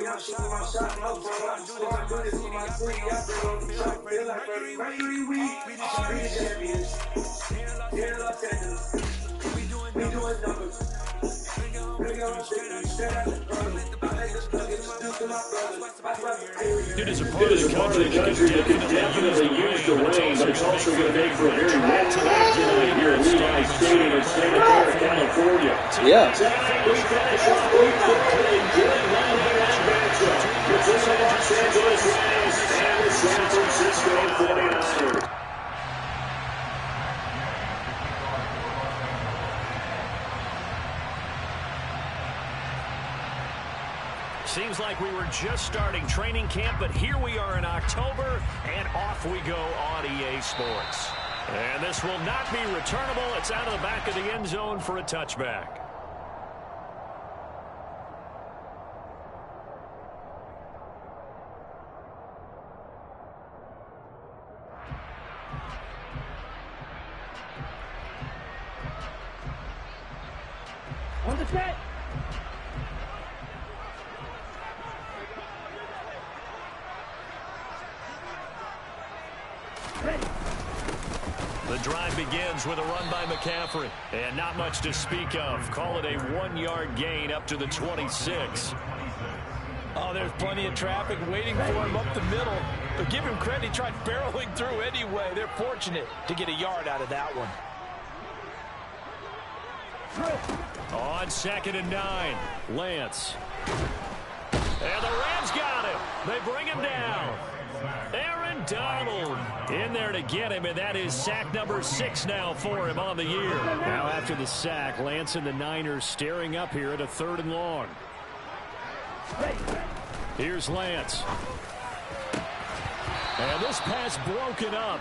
I'm shooting my shot, no bro. I do this with my city. I bring on the shot. Feel like Mercury week. We the champions. Here in Los Angeles. We doing numbers. It is a part of the country that can definitely use the rain, but it's also going to make for a very wet tonight here at Sky Stadium in Santa Clara, California. Yeah. We finish off week 1 enjoying one-night matchup between the Los Angeles Rams and the San Francisco 49ers. Seems like we were just starting training camp, but here we are in October, and off we go on EA Sports. And this will not be returnable. It's out of the back of the end zone for a touchback. On the set. The drive begins with a run by McCaffrey. And not much to speak of. Call it a 1-yard gain up to the 26. Oh, there's plenty of traffic waiting for him up the middle. But give him credit, he tried barreling through anyway. They're fortunate to get a yard out of that one. On 2nd and 9, Lance. And the Rams got him. They bring him down. Aaron Donald in there to get him, and that is sack number 6 now for him on the year. Now after the sack, Lance and the Niners staring up here at a 3rd and long. Here's Lance. And this pass broken up.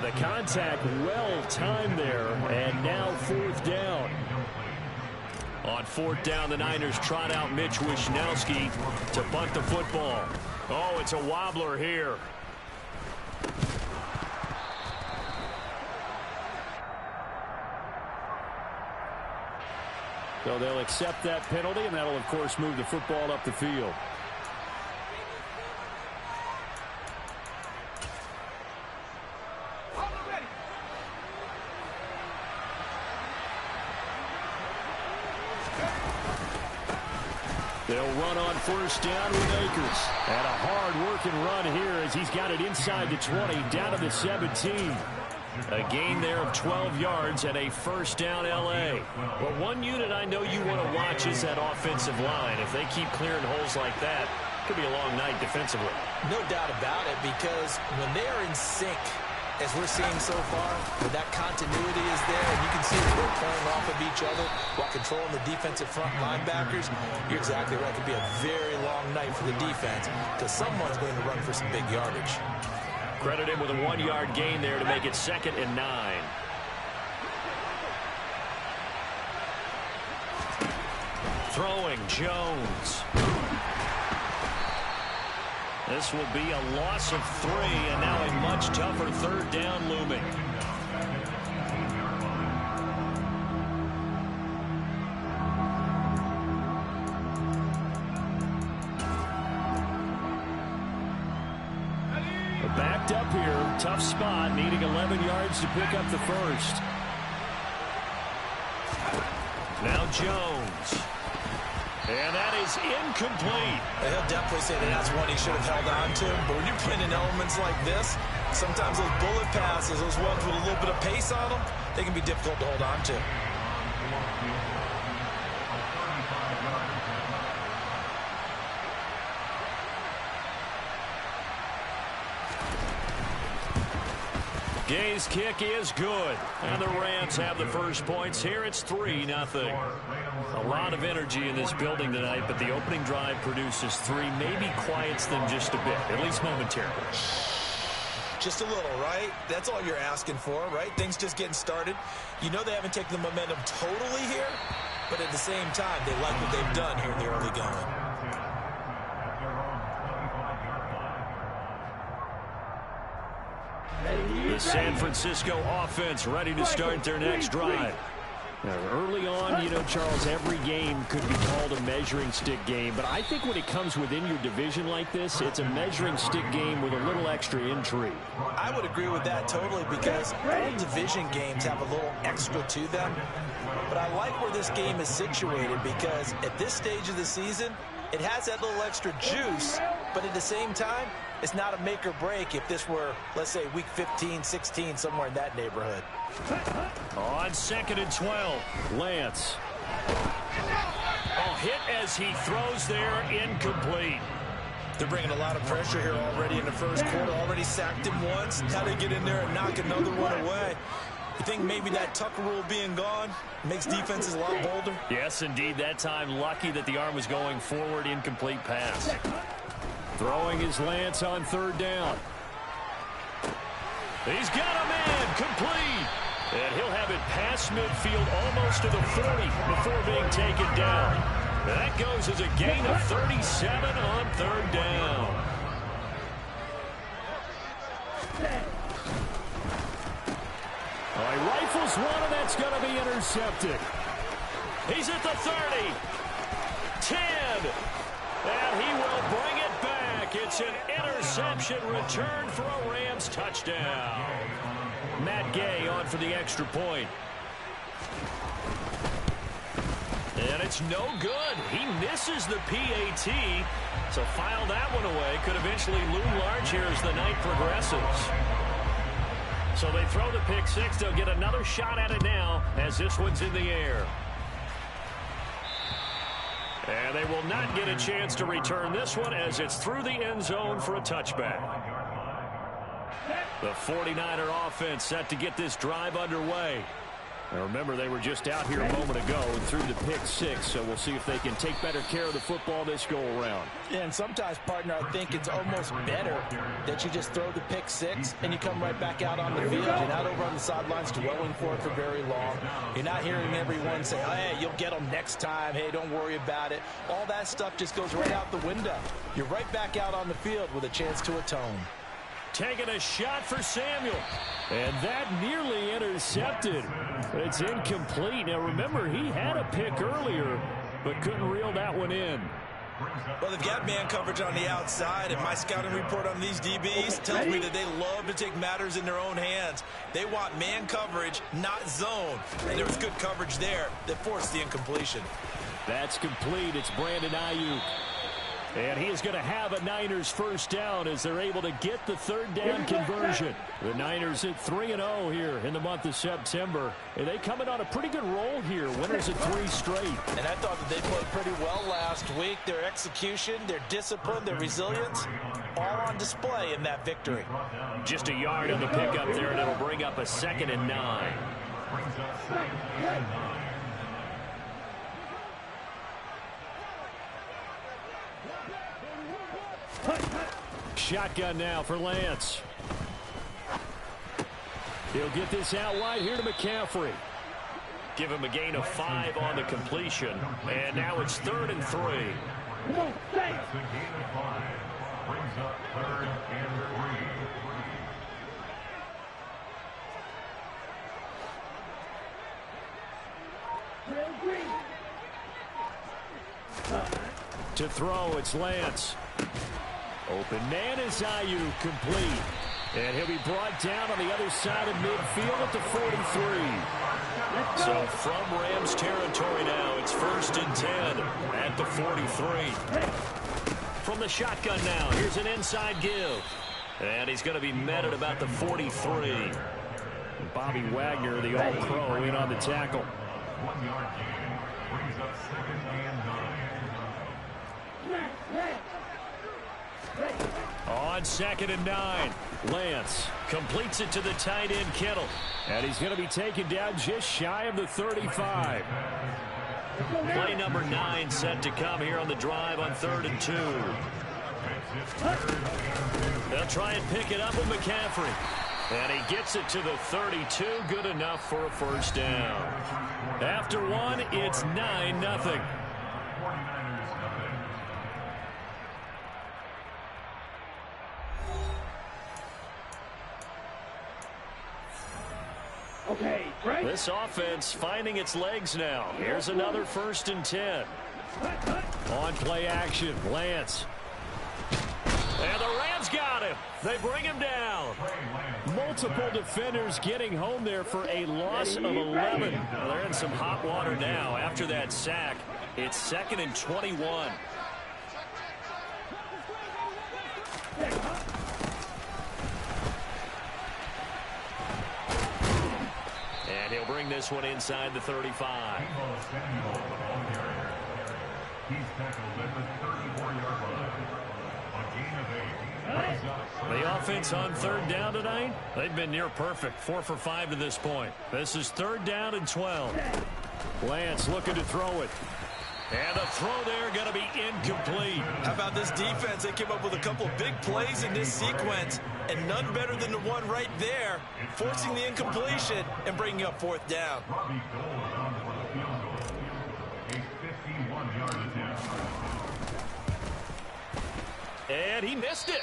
The contact well timed there, and now 4th down. On 4th down, the Niners trot out Mitch Wishnowski to bunt the football. Oh, it's a wobbler here. So they'll accept that penalty, and that'll, of course, move the football up the field. They'll run on 1st down with Akers. And a hard-working run here as he's got it inside the 20, down to the 17. A gain there of 12 yards and a 1st down L.A. Well, one unit I know you want to watch is that offensive line. If they keep clearing holes like that, it could be a long night defensively. No doubt about it, because when they're in sync, as we're seeing so far, where that continuity is there, and you can see that they're playing off of each other while controlling the defensive front linebackers, you're exactly right. It could be a very long night for the defense because someone's going to run for some big yardage. Credit him with a 1-yard gain there to make it 2nd and 9. Throwing Jones. This will be a loss of 3, and now a much tougher 3rd down looming. Backed up here, tough spot, needing 11 yards to pick up the 1st. Now Jones. And that is incomplete. He'll definitely say that that's one he should have held on to. But when you're playing in elements like this, sometimes those bullet passes, those ones with a little bit of pace on them, they can be difficult to hold on to. Gay's kick is good. And the Rams have the first points here. It's 3-0. A lot of energy in this building tonight, but the opening drive produces 3. Maybe quiets them just a bit, at least momentarily. Just a little, right? That's all you're asking for, right? Things just getting started. You know they haven't taken the momentum totally here, but at the same time, they like what they've done here in the early going. The San Francisco offense ready to start their next drive. Now, early on, you know, Charles, every game could be called a measuring stick game. But I think when it comes within your division like this, it's a measuring stick game with a little extra intrigue. I would agree with that totally because all division games have a little extra to them. But I like where this game is situated because at this stage of the season, it has that little extra juice. But at the same time, it's not a make or break if this were, let's say, week 15, 16, somewhere in that neighborhood. On 2nd and 12, Lance. Hit as he throws there, incomplete. They're bringing a lot of pressure here already in the first quarter. Already sacked him once. Now they get in there and knock another one away. You think maybe that Tucker rule being gone makes defenses a lot bolder? Yes, indeed. That time, lucky that the arm was going forward, incomplete pass. Throwing his Lance on 3rd down. He's got a man, complete. And he'll have it past midfield almost to the 40 before being taken down. That goes as a gain of 37 on 3rd down. He rifles one, and that's going to be intercepted. He's at the 30. 10. And he will bring it back. It's an interception return for a Rams touchdown. Matt Gay on for the extra point. And it's no good. He misses the PAT. So file that one away. Could eventually loom large here as the night progresses. So they throw the pick six. They'll get another shot at it now as this one's in the air. And they will not get a chance to return this one as it's through the end zone for a touchback. The 49er offense set to get this drive underway. Now remember, they were just out here a moment ago and threw the pick six, so we'll see if they can take better care of the football this go-around. Yeah, and sometimes, partner, I think it's almost better that you just throw the pick six and you come right back out on the field. You're not over on the sidelines dwelling for it for very long. You're not hearing everyone say, hey, you'll get them next time. Hey, don't worry about it. All that stuff just goes right out the window. You're right back out on the field with a chance to atone. Taking a shot for Samuel. And that nearly intercepted. But it's incomplete. Now, remember, he had a pick earlier, but couldn't reel that one in. Well, they've got man coverage on the outside, and my scouting report on these DBs tells me that they love to take matters in their own hands. They want man coverage, not zone. And there was good coverage there that forced the incompletion. That's complete. It's Brandon Ayuk. And he is going to have a Niners first down as they're able to get the 3rd down conversion. The Niners at 3-0 here in the month of September. And they coming on a pretty good roll here. Winners of 3 straight. And I thought that they played pretty well last week. Their execution, their discipline, their resilience, all on display in that victory. Just a yard on the pickup there, and it'll bring up a 2nd and 9. Shotgun now for Lance. He'll get this out wide here to McCaffrey. Give him a gain of 5 on the completion. And now it's 3rd and 3. Brings up 3rd and 3. To throw, it's Lance. Open man is Ayuk, complete. And he'll be brought down on the other side of midfield at the 43. So from Rams territory now, it's 1st and 10 at the 43. From the shotgun now, here's an inside give. And he's going to be met at about the 43. Bobby Wagner, the All-Pro, in on the tackle. 1 yard gain. Brings up 2nd and 9. On 2nd and 9, Lance completes it to the tight end, Kittle. And he's going to be taken down just shy of the 35. Play number 9 set to come here on the drive on 3rd and 2. They'll try and pick it up with McCaffrey. And he gets it to the 32. Good enough for a first down. After one, it's 9-0. Okay, This offense finding its legs now. Here's another 1st and 10. On play action, Lance. And the Rams got him. They bring him down. Multiple defenders getting home there for a loss of 11. Well, they're in some hot water now after that sack. It's 2nd and 21. And he'll bring this one inside the 35. He's tackled at the 34-yard line. A gain of 8. The offense on 3rd down tonight, they've been near perfect. 4 for 5 to this point. This is 3rd down and 12. Lance looking to throw it. And the throw there going to be incomplete. How about this defense? They came up with a couple of big plays in this sequence, and none better than the one right there, forcing the incompletion and bringing up 4th down. And he missed it.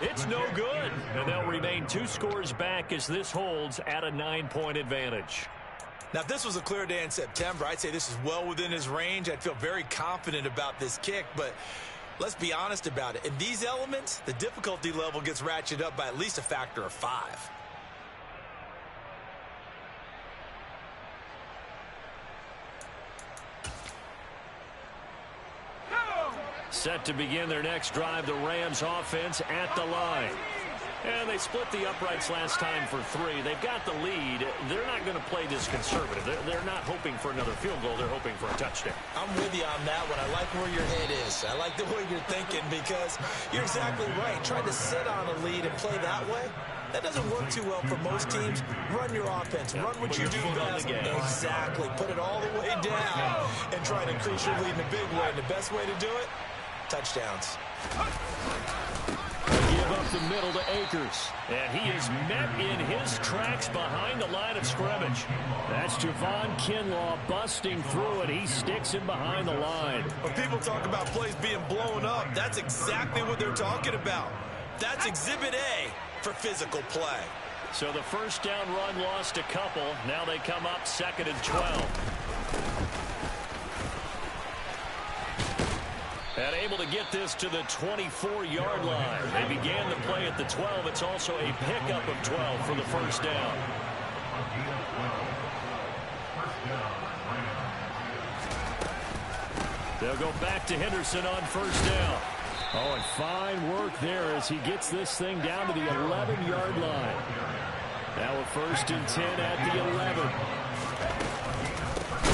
It's no good. And they'll remain 2 scores back as this holds at a 9-point advantage. Now, if this was a clear day in September, I'd say this is well within his range. I'd feel very confident about this kick, but let's be honest about it. In these elements, the difficulty level gets ratcheted up by at least a factor of 5. Set to begin their next drive, the Rams offense at the line. And they split the uprights last time for 3. They've got the lead. They're not going to play this conservative. They're not hoping for another field goal. They're hoping for a touchdown. I'm with you on that one. I like where your head is. I like the way you're thinking because you're exactly right. Trying to sit on a lead and play that way, that doesn't work too well for most teams. Run your offense. Run what you do best. Exactly. Put it all the way down and try to increase your lead in a big way. And the best way to do it, touchdowns. Give up the middle to Akers. And he is met in his tracks behind the line of scrimmage. That's Javon Kinlaw busting through it. He sticks him behind the line. When people talk about plays being blown up, that's exactly what they're talking about. That's Exhibit A for physical play. So the 1st down run lost a couple. Now they come up 2nd and 12. And able to get this to the 24-yard line. They began the play at the 12. It's also a pickup of 12 for the 1st down. They'll go back to Henderson on 1st down. Oh, and fine work there as he gets this thing down to the 11-yard line. Now a 1st and 10 at the 11.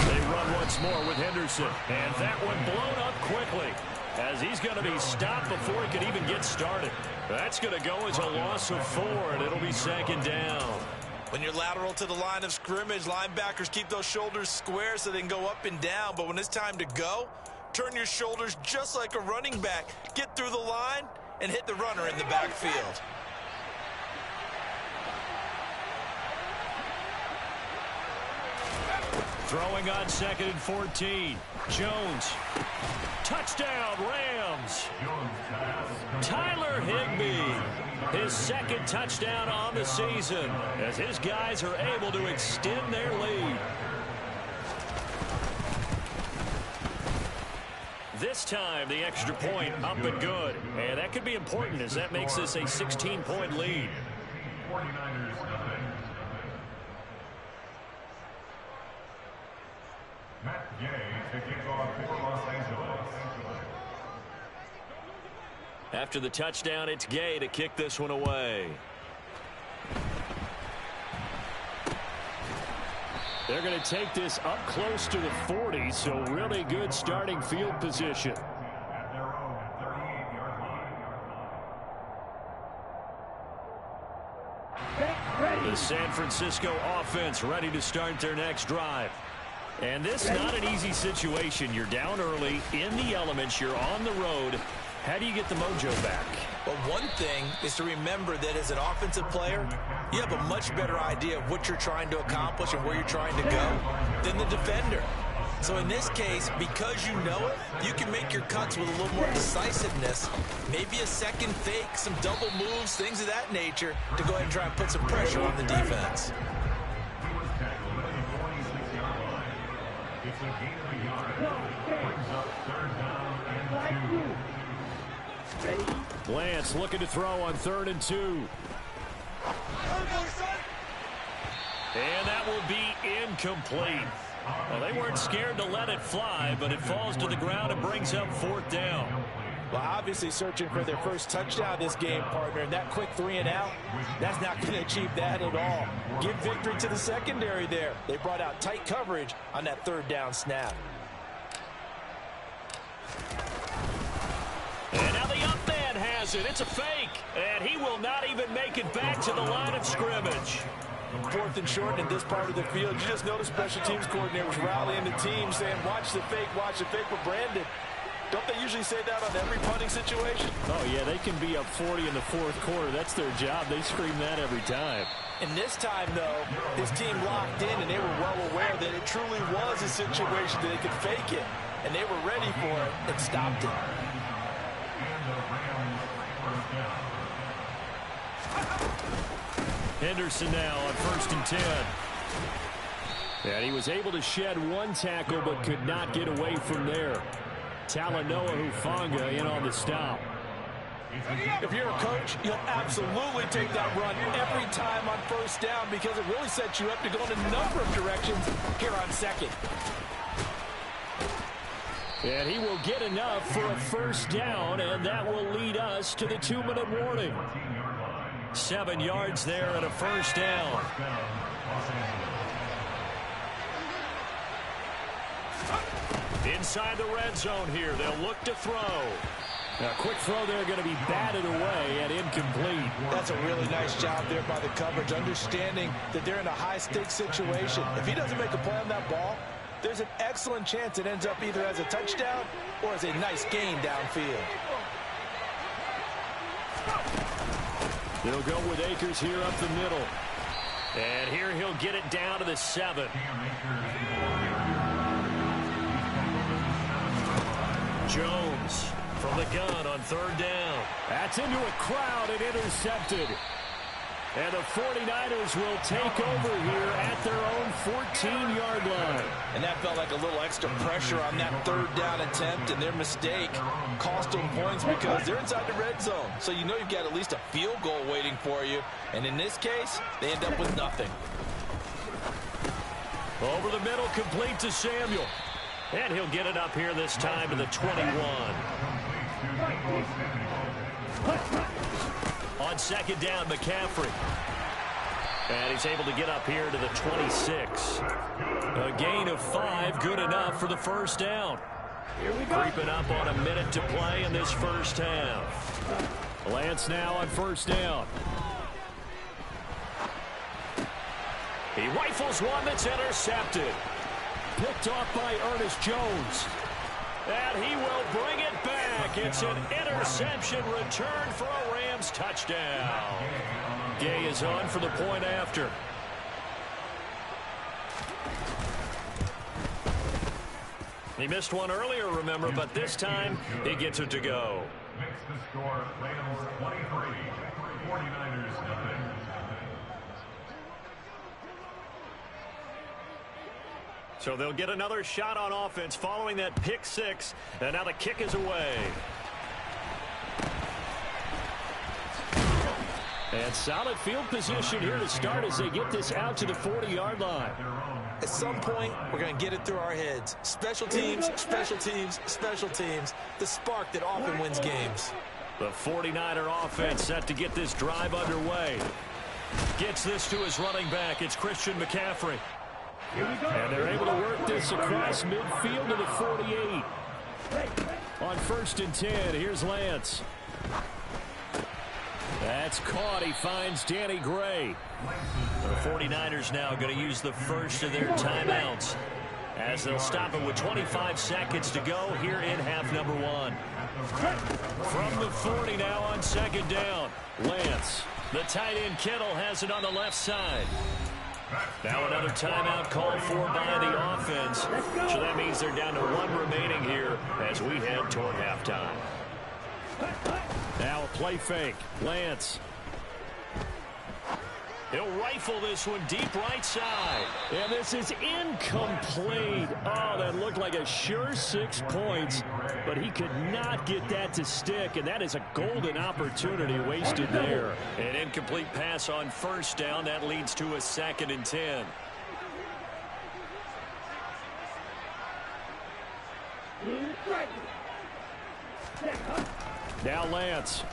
They run once more with Henderson. And that one blown up quickly as he's going to be stopped before he can even get started. That's going to go as a loss of 4, and it'll be 2nd down. When you're lateral to the line of scrimmage, linebackers keep those shoulders square so they can go up and down. But when it's time to go, turn your shoulders just like a running back. Get through the line and hit the runner in the backfield. Throwing on 2nd and 14. Jones. Touchdown, Rams. Tyler Higbee. His 2nd touchdown on the season as his guys are able to extend their lead. This time, the extra point up and good. And that could be important as that makes this a 16-point lead. 49ers. Matt Gay to kick off for Los Angeles. After the touchdown, it's Gay to kick this one away. They're going to take this up close to the 40, so really good starting field position. At their own 38-yard line. The San Francisco offense ready to start their next drive. And this is not an easy situation. You're down early, in the elements, you're on the road. How do you get the mojo back? Well, one thing is to remember that as an offensive player, you have a much better idea of what you're trying to accomplish and where you're trying to go than the defender. So in this case, because you know it, you can make your cuts with a little more decisiveness, maybe a second fake, some double moves, things of that nature, to go ahead and try and put some pressure on the defense. Lance looking to throw on 3rd and 2. And that will be incomplete. Well, they weren't scared to let it fly, but it falls to the ground and brings up 4th down. Well, obviously searching for their first touchdown this game, partner. And that quick 3 and out, that's not going to achieve that at all. Give victory to the secondary there. They brought out tight coverage on that 3rd down snap. And now the up man has it. It's a fake. And he will not even make it back to the line of scrimmage. 4th and short in this part of the field. You just noticed special teams coordinators rallying the team saying, watch the fake for Brandon. Don't they usually say that on every punting situation? Oh, yeah, they can be up 40 in the 4th quarter. That's their job. They scream that every time. And this time, though, this team locked in, and they were well aware that it truly was a situation that they could fake it. And they were ready for it and stopped it. Henderson now on 1st and 10. And he was able to shed 1 tackle but could not get away from there. Talanoa Hufanga in on the stop. If you're a coach, you'll absolutely take that run every time on 1st down because it really sets you up to go in a number of directions here on 2nd. And he will get enough for a 1st down, and that will lead us to the 2-minute warning. 7 yards there and a 1st down. Inside the red zone here. They'll look to throw. Now, quick throw there going to be batted away and incomplete. That's a really nice job there by the coverage, understanding that they're in a high-stakes situation. If he doesn't make a play on that ball, there's an excellent chance it ends up either as a touchdown or as a nice gain downfield. They'll go with Akers here up the middle. And here he'll get it down to the 7. Jones from the gun on 3rd down. That's into a crowd and intercepted. And the 49ers will take over here at their own 14-yard line. And that felt like a little extra pressure on that 3rd down attempt, and their mistake cost them points because they're inside the red zone. So you know you've got at least a field goal waiting for you. And in this case, they end up with nothing. Over the middle, complete to Samuel. And he'll get it up here this time to the 21. On 2nd down, McCaffrey. And he's able to get up here to the 26. A gain of 5, good enough for the 1st down. Creeping up on a minute to play in this 1st half. Lance now on 1st down. He rifles one that's intercepted. Picked off by Ernest Jones. And he will bring it back. It's an interception return for a Rams touchdown. Gay is on for the point after. He missed one earlier, remember, but this time he gets it to go. Makes the score Rams 23, 49ers nothing. So they'll get another shot on offense following that pick 6, and now the kick is away. And solid field position here to start as they get this out to the 40-yard line. At some point, we're going to get it through our heads. Special teams, special teams, special teams. The spark that often wins games. The 49er offense set to get this drive underway. Gets this to his running back. It's Christian McCaffrey. And they're able to work this across midfield to the 48. On 1st and 10, here's Lance. That's caught. He finds Danny Gray. The 49ers now going to use the first of their timeouts as they'll stop it with 25 seconds to go here in half number 1. From the 40 now on 2nd down. Lance. The tight end Kittle has it on the left side. Now another timeout called for by the offense. So that means they're down to 1 remaining here as we head toward halftime. Now a play fake. Lance. He'll rifle this one deep right side. And this is incomplete. Oh, that looked like a sure 6 points, but he could not get that to stick, and that is a golden opportunity wasted there. An incomplete pass on first down. That leads to a 2nd and 10. Now Lance.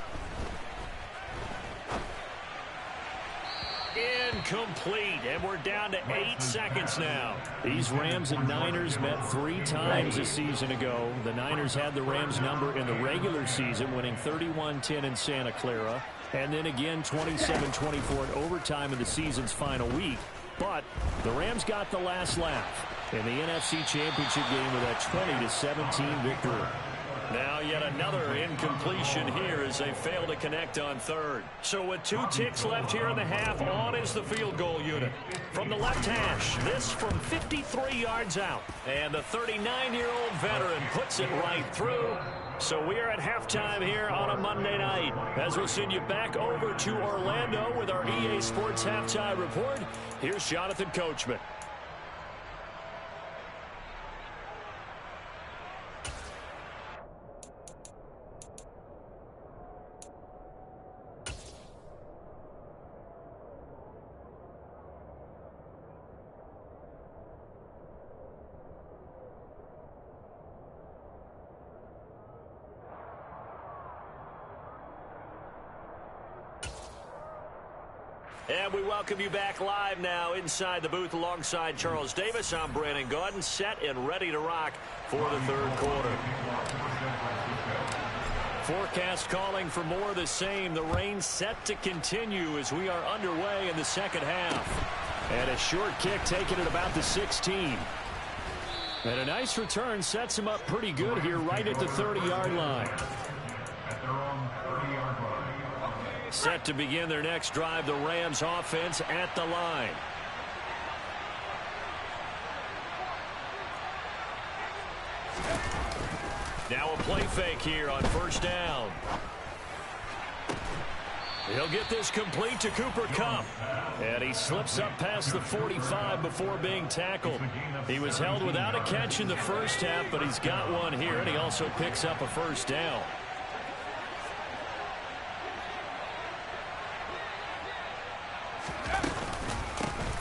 Incomplete, and we're down to 8 seconds now. These Rams and Niners met 3 times a season ago. The Niners had the Rams number in the regular season, winning 31-10 in Santa Clara, and then again 27-24 in overtime in the season's final week. But the Rams got the last laugh in the NFC Championship game with a 20-17 victory. Now yet another incompletion here as they fail to connect on 3rd. So with 2 ticks left here in the half, on is the field goal unit. From the left hash, this from 53 yards out. And the 39-year-old veteran puts it right through. So we are at halftime here on a Monday night. As we'll send you back over to Orlando with our EA Sports Halftime Report, here's Jonathan Coachman. And we welcome you back live now inside the booth alongside Charles Davis. I'm Brandon Gaudin, set and ready to rock for the 3rd quarter. Forecast calling for more of the same. The rain set to continue as we are underway in the 2nd half. And a short kick taken at about the 16. And a nice return sets him up pretty good here right at the 30-yard line. Set to begin their next drive, the Rams offense at the line. Now a play fake here on 1st down. He'll get this complete to Cooper Kupp. And he slips up past the 45 before being tackled. He was held without a catch in the first half, but he's got one here, and he also picks up a 1st down.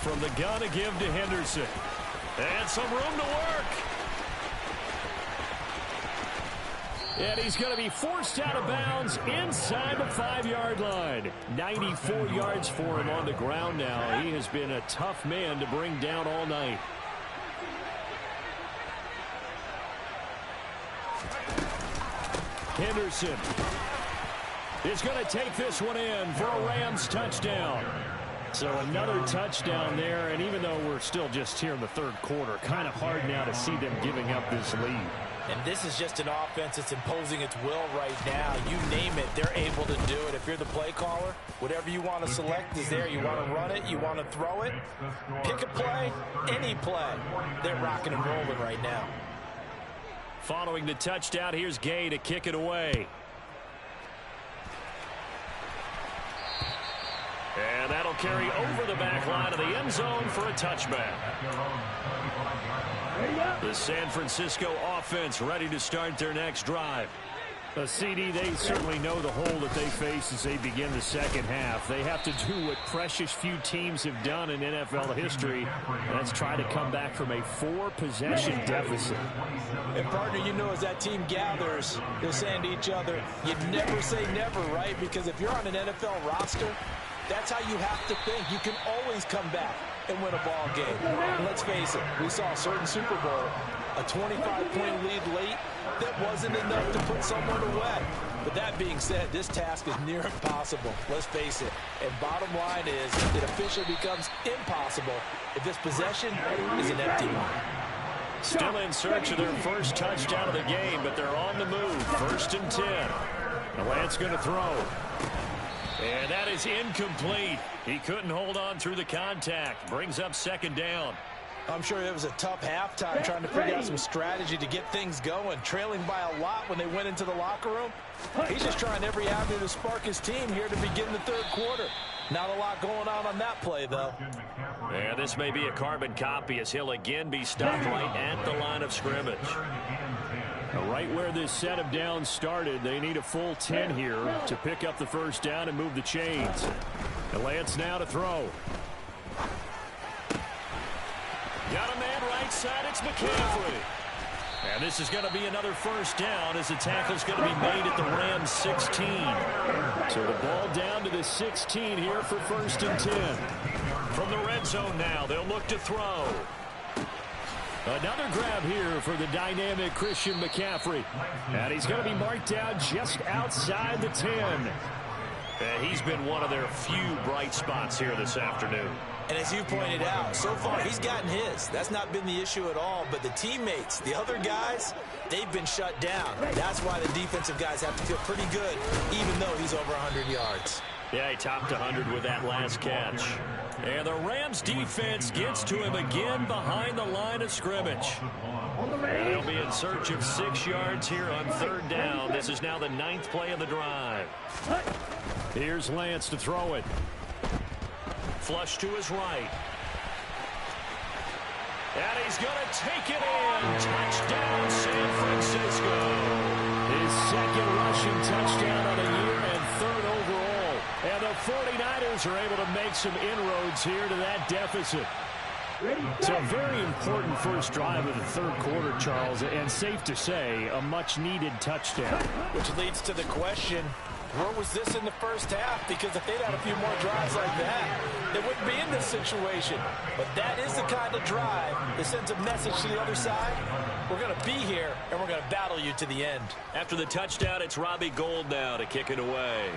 From the gun to give to Henderson. And some room to work. And he's going to be forced out of bounds inside the 5-yard line. 94 yards for him on the ground now. He has been a tough man to bring down all night. Henderson is going to take this one in for a Rams touchdown. So another touchdown there, and even though we're still just here in the 3rd quarter, kind of hard now to see them giving up this lead. And this is just an offense that's imposing its will right now. You name it, they're able to do it. If you're the play caller, whatever you want to select is there. You want to run it, you want to throw it, pick a play, any play. They're rocking and rolling right now. Following the touchdown, here's Gay to kick it away. And that'll carry over the back line of the end zone for a touchback. The San Francisco offense ready to start their next drive. CD, they certainly know the hole that they face as they begin the 2nd half. They have to do what precious few teams have done in NFL history. That's try to come back from a 4-possession deficit. And, partner, you know as that team gathers, they're saying to each other, you never say never, right? Because if you're on an NFL roster, that's how you have to think. You can always come back and win a ball game. And let's face it, we saw a certain Super Bowl, a 25-point lead late, that wasn't enough to put someone away. But that being said, this task is near impossible. Let's face it. And bottom line is, it officially becomes impossible if this possession is an empty one. Still in search of their first touchdown of the game, but they're on the move. 1st and 10. The Lance going to throw. And that is incomplete. He couldn't hold on through the contact. Brings up 2nd down. I'm sure it was a tough halftime trying to figure out some strategy to get things going. Trailing by a lot when they went into the locker room. He's just trying every avenue to spark his team here to begin the 3rd quarter. Not a lot going on that play, though. And this may be a carbon copy as he'll again be stopped right at the line of scrimmage. Right where this set of downs started, they need a full 10 here to pick up the first down and move the chains. And Lance now to throw. Got a man right side, it's McCaffrey. And this is going to be another first down as the tackle's going to be made at the Rams 16. So the ball down to the 16 here for 1st and 10. From the red zone now, they'll look to throw. Another grab here for the dynamic Christian McCaffrey. And he's going to be marked down just outside the 10. And he's been one of their few bright spots here this afternoon. And as you pointed out, so far he's gotten his. That's not been the issue at all. But the teammates, the other guys, they've been shut down. That's why the defensive guys have to feel pretty good, even though he's over 100 yards. Yeah, he topped 100 with that last catch. And the Rams defense gets to him again behind the line of scrimmage. And they'll be in search of 6 yards here on 3rd down. This is now the 9th play of the drive. Here's Lance to throw it. Flush to his right. And he's going to take it in. Touchdown, San Francisco. His 2nd rushing touchdown on the year and 3rd overall. And the 49ers are able to make some inroads here to that deficit. So a very important first drive of the 3rd quarter, Charles, and safe to say, a much-needed touchdown. Which leads to the question, where was this in the first half? Because if they'd had a few more drives like that, they wouldn't be in this situation. But that is the kind of drive that sends a message to the other side. We're going to be here, and we're going to battle you to the end. After the touchdown, it's Robbie Gould now to kick it away.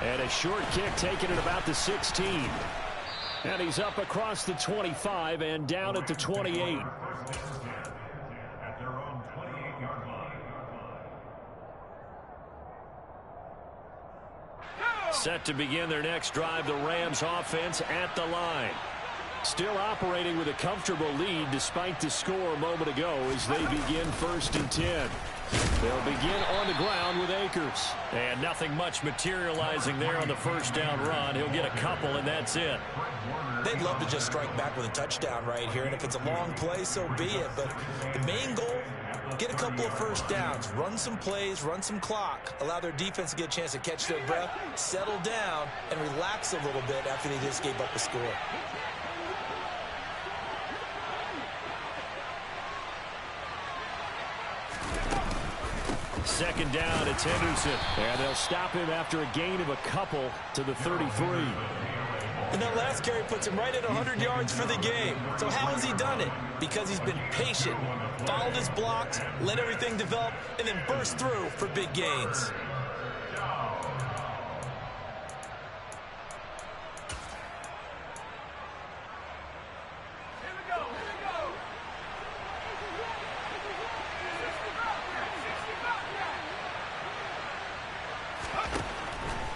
And a short kick taken at about the 16. And he's up across the 25 and down at the 28. Set to begin their next drive, the Rams offense at the line. Still operating with a comfortable lead despite the score a moment ago as they begin 1st and 10. They'll begin on the ground with Akers. And nothing much materializing there on the first down run. He'll get a couple, and that's it. They'd love to just strike back with a touchdown right here, and if it's a long play, so be it. But the main goal, get a couple of first downs, run some plays, run some clock, allow their defense to get a chance to catch their breath, settle down, and relax a little bit after they just gave up a score. Second down, it's Henderson. And they'll stop him after a gain of a couple to the 33. And that last carry puts him right at 100 yards for the game. So how has he done it? Because he's been patient, followed his blocks, let everything develop, and then burst through for big gains.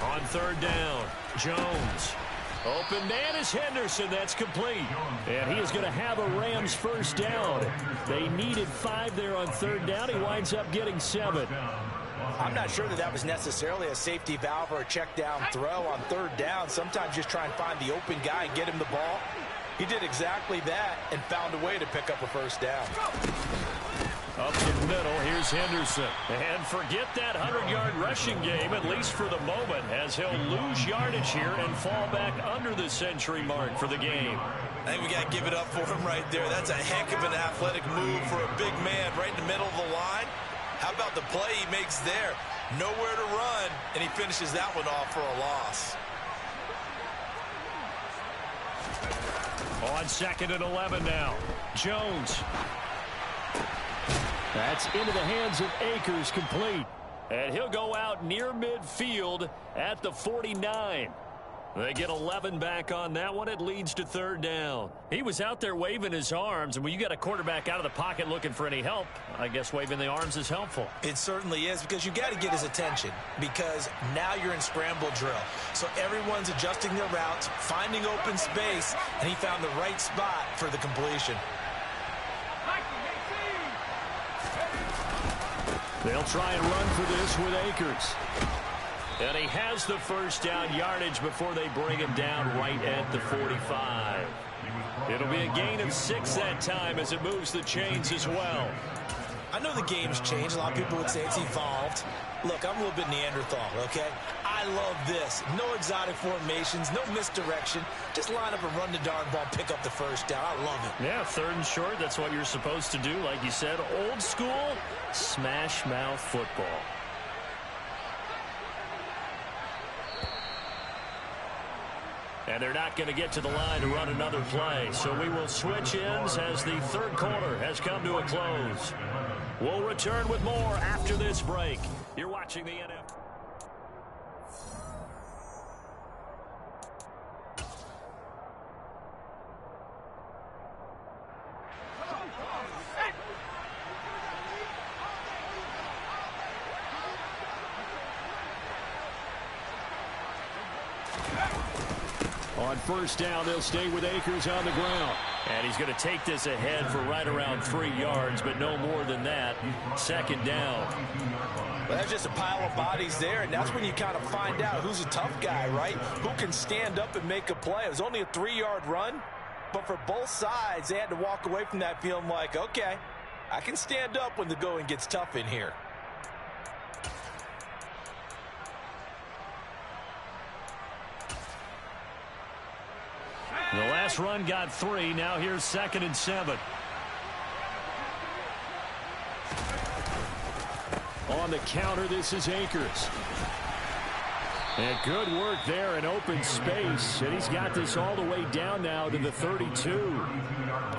On 3rd down, Jones. Open man is Henderson. That's complete. And he is going to have a Rams first down. They needed 5 there on 3rd down. He winds up getting 7. I'm not sure that was necessarily a safety valve or a check down throw on 3rd down. Sometimes just try and find the open guy and get him the ball. He did exactly that and found a way to pick up a first down. Up the middle, here's Henderson. And forget that 100-yard rushing game, at least for the moment, as he'll lose yardage here and fall back under the century mark for the game. I think we got to give it up for him right there. That's a heck of an athletic move for a big man right in the middle of the line. How about the play he makes there? Nowhere to run, and he finishes that one off for a loss. On 2nd and 11 now, Jones. That's into the hands of Akers, complete. And he'll go out near midfield at the 49. They get 11 back on that one. It leads to 3rd down. He was out there waving his arms, and when you got a quarterback out of the pocket looking for any help, I guess waving the arms is helpful. It certainly is, because you got to get his attention, because now you're in scramble drill. So everyone's adjusting their routes, finding open space, and he found the right spot for the completion. They'll try and run for this with Akers. And he has the first down yardage before they bring him down right at the 45. It'll be a gain of 6 that time as it moves the chains as well. I know the game's changed. A lot of people would say it's evolved. Look, I'm a little bit Neanderthal, okay? I love this. No exotic formations, no misdirection. Just line up and run the darn ball, pick up the first down. I love it. Yeah, 3rd and short, that's what you're supposed to do. Like you said, old school, smash mouth football. And they're not going to get to the line to run another play. So we will switch ends as the 3rd quarter has come to a close. We'll return with more after this break. You're watching the NFL. On first down, they'll stay with Akers on the ground. And he's going to take this ahead for right around 3 yards, but no more than that. 2nd down. Well, that's just a pile of bodies there, and that's when you kind of find out who's a tough guy, right? Who can stand up and make a play. It was only a 3-yard run, but for both sides, they had to walk away from that feeling like, okay, I can stand up when the going gets tough in here. The last run got 3. Now here's 2nd and 7. On the counter, this is Akers. And good work there in open space. And he's got this all the way down now to the 32.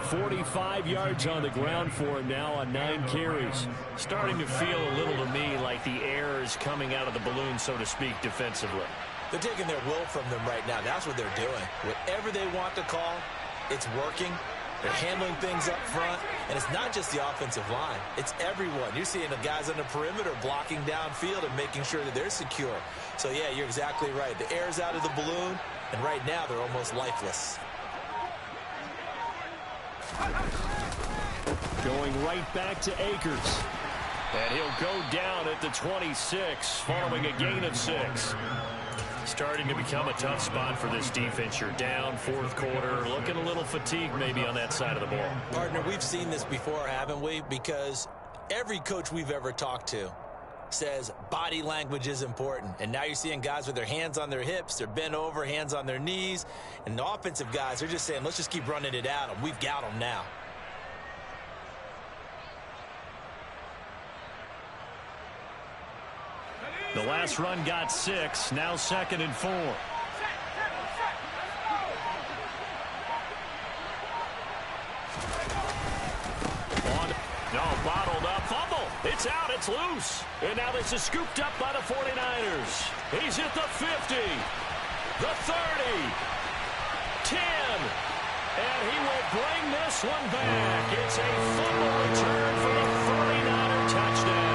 45 yards on the ground for him now on 9 carries. Starting to feel a little to me like the air is coming out of the balloon, so to speak, defensively. They're taking their will from them right now. That's what they're doing. Whatever they want to call, it's working. They're handling things up front. And it's not just the offensive line. It's everyone. You're seeing the guys on the perimeter blocking downfield and making sure that they're secure. So, yeah, you're exactly right. The air's out of the balloon, and right now they're almost lifeless. Going right back to Akers. And he'll go down at the 26 following a gain of 6. Starting to become a tough spot for this defense. You're down 4th quarter, looking a little fatigued maybe on that side of the ball. Partner, we've seen this before, haven't we? Because every coach we've ever talked to says body language is important. And now you're seeing guys with their hands on their hips, they're bent over, hands on their knees. And the offensive guys are just saying, let's just keep running it at them. We've got them now. The last run got 6. Now 2nd and 4. Bottled up. Fumble. It's out. It's loose. And now this is scooped up by the 49ers. He's at the 50. The 30. 10. And he will bring this one back. It's a fumble return for the 49er touchdown.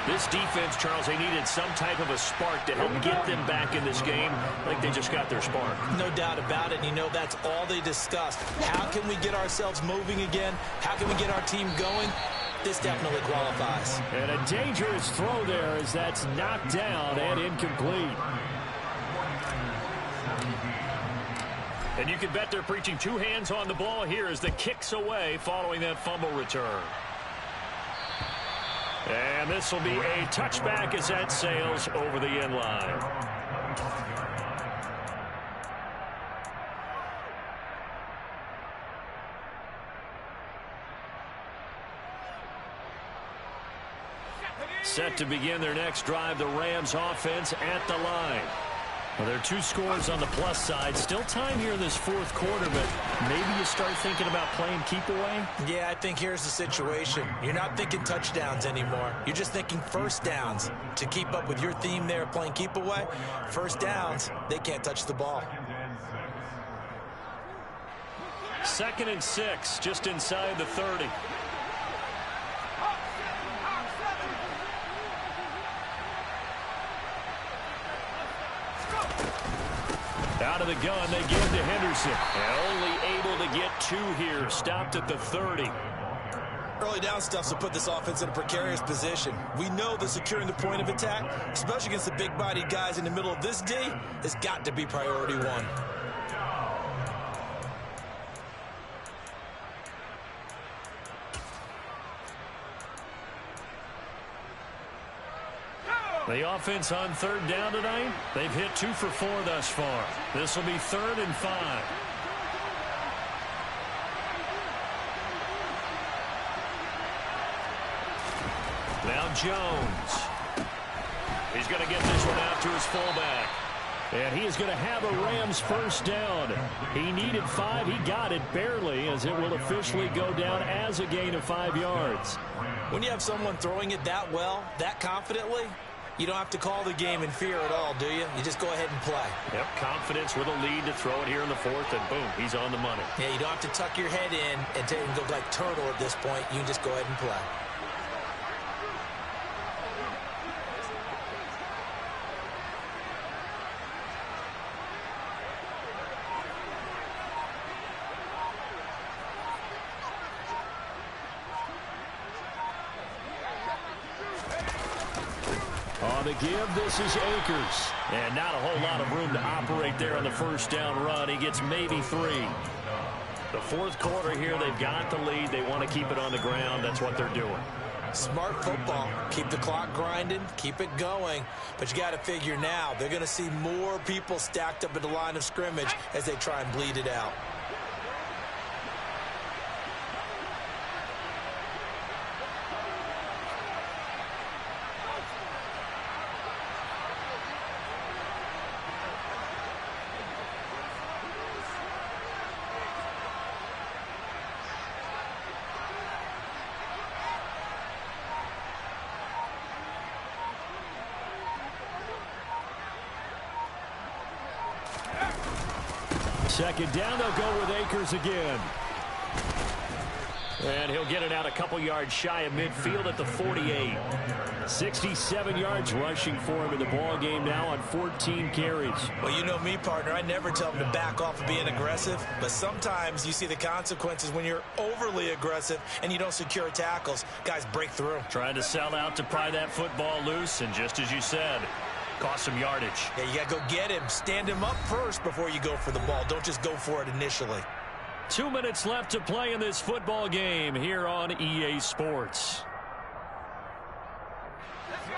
This defense, Charles, they needed some type of a spark to help get them back in this game. I think they just got their spark. No doubt about it. And you know, that's all they discussed. How can we get ourselves moving again? How can we get our team going? This definitely qualifies. And a dangerous throw there as that's knocked down and incomplete. And you can bet they're preaching 2 hands on the ball here as the kick's away following that fumble return. And this will be a touchback as that sails over the end line. Set to begin their next drive, the Rams offense at the line. Well, there are 2 scores on the plus side. Still time here in this 4th quarter, but maybe you start thinking about playing keep away? Yeah, I think here's the situation. You're not thinking touchdowns anymore. You're just thinking first downs. To keep up with your theme there, playing keep away, first downs, they can't touch the ball. 2nd and 6, just inside the 30. Out of the gun, they give to Henderson. And only able to get 2 here. Stopped at the 30. early down stuff will put this offense in a precarious position. We know that securing the point of attack, especially against the big-bodied guys in the middle of this D, has got to be priority one. The offense on third down tonight, they've hit 2 for 4 thus far. This will be 3rd and 5. Now Jones. He's going to get this one out to his fullback. And he is going to have a Rams first down. He needed 5. He got it barely, as it will officially go down as a gain of 5 yards. When you have someone throwing it that well, that confidently, you don't have to call the game in fear at all, do you? You just go ahead and play. Yep, confidence with a lead to throw it here in the 4th, and boom, he's on the money. Yeah, you don't have to tuck your head in and go like turtle at this point. You can just go ahead and play. On the give, this is Akers. And not a whole lot of room to operate there on the first down run. He gets maybe 3. The 4th quarter here, they've got the lead. They want to keep it on the ground. That's what they're doing. Smart football. Keep the clock grinding. Keep it going. But you got to figure now, they're going to see more people stacked up at the line of scrimmage as they try and bleed it out. Second down, they'll go with Akers again. And he'll get it out a couple yards shy of midfield at the 48. 67 yards rushing for him in the ball game now on 14 carries. Well, you know me, partner. I never tell them to back off of being aggressive. But sometimes you see the consequences when you're overly aggressive and you don't secure tackles. Guys break through. Trying to sell out to pry that football loose, and just as you said, cost some yardage. Yeah, you got to go get him. Stand him up first before you go for the ball. Don't just go for it initially. 2 minutes left to play in this football game here on EA Sports.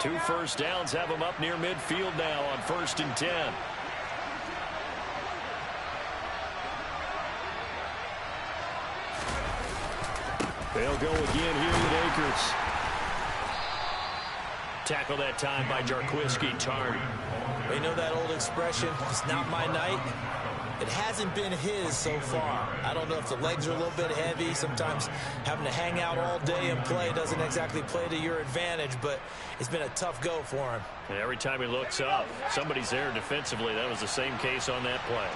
2 first downs have them up near midfield now on 1st and 10. They'll go again here with Akers. Tackle that time by Jarquiski Tarn. You know that old expression, it's not my night? It hasn't been his so far. I don't know if the legs are a little bit heavy. Sometimes having to hang out all day and play doesn't exactly play to your advantage, but it's been a tough go for him. And every time he looks up, somebody's there defensively. That was the same case on that play.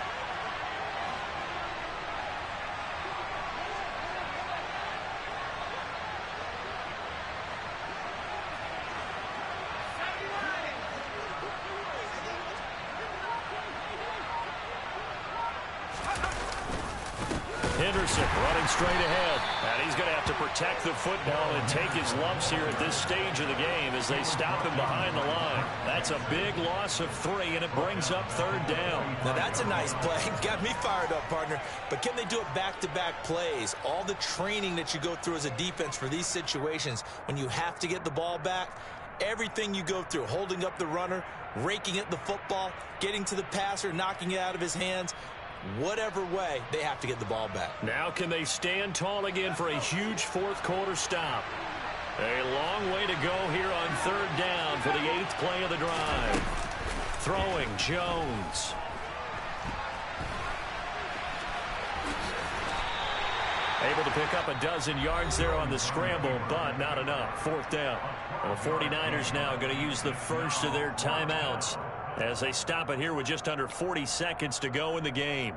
Henderson running straight ahead. And he's going to have to protect the football and take his lumps here at this stage of the game as they stop him behind the line. That's a big loss of 3, and it brings up 3rd down. Now that's a nice play. Got me fired up, partner. But can they do it back-to-back plays? All the training that you go through as a defense for these situations, when you have to get the ball back, everything you go through, holding up the runner, raking at the football, getting to the passer, knocking it out of his hands, whatever way, they have to get the ball back. Now can they stand tall again for a huge 4th quarter stop? A long way to go here on 3rd down for the 8th play of the drive. Throwing Jones. Able to pick up a dozen yards there on the scramble, but not enough. 4th down. Well, the 49ers now going to use the first of their timeouts as they stop it here with just under 40 seconds to go in the game.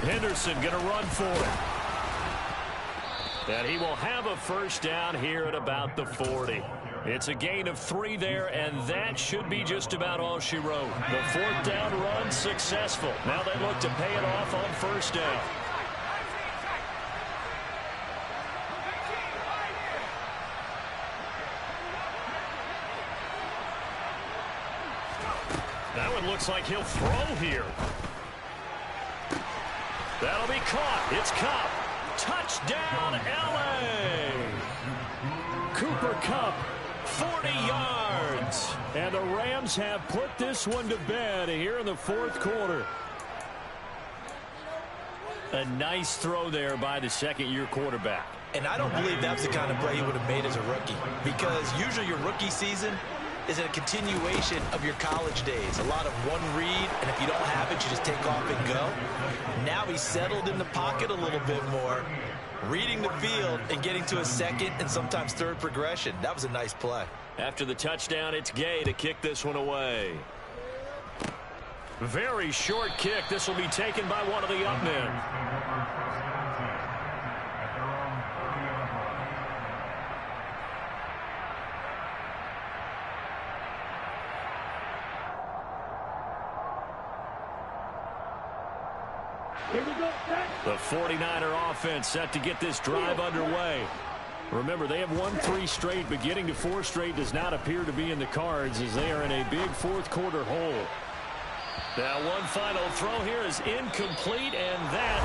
Henderson going to run for it. And he will have a first down here at about the 40. It's a gain of 3 there, and that should be just about all she wrote. The fourth down run successful. Now they look to pay it off on first down. That one looks like he'll throw here. That'll be caught. It's Kupp. Touchdown, L.A. Cooper Kupp, 40 yards. And the Rams have put this one to bed here in the fourth quarter. A nice throw there by the second-year quarterback. And I don't believe that's the kind of play he would have made as a rookie, because usually your rookie season is a continuation of your college days. A lot of one read, and if you don't have it, you just take off and go. Now he's settled in the pocket a little bit more, reading the field and getting to a second and sometimes third progression. That was a nice play. After the touchdown, it's Gay to kick this one away. Very short kick. This will be taken by one of the up men. The 49er offense set to get this drive underway. Remember, they have won 3 straight, but getting to 4 straight does not appear to be in the cards as they are in a big fourth quarter hole. Now one final throw here is incomplete, and that